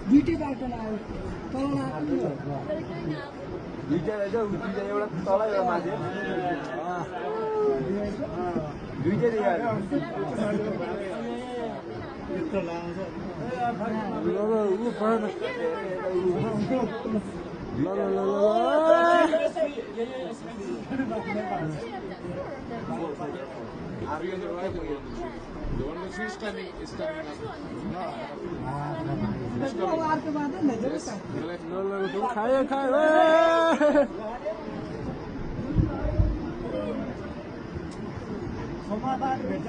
दुईटै बाटो लाग्यो तल दुईटा रहेछ दुईटा एउटा तल एउटा माथि दुईटै The one which is coming is coming up. समाधान भेट्छ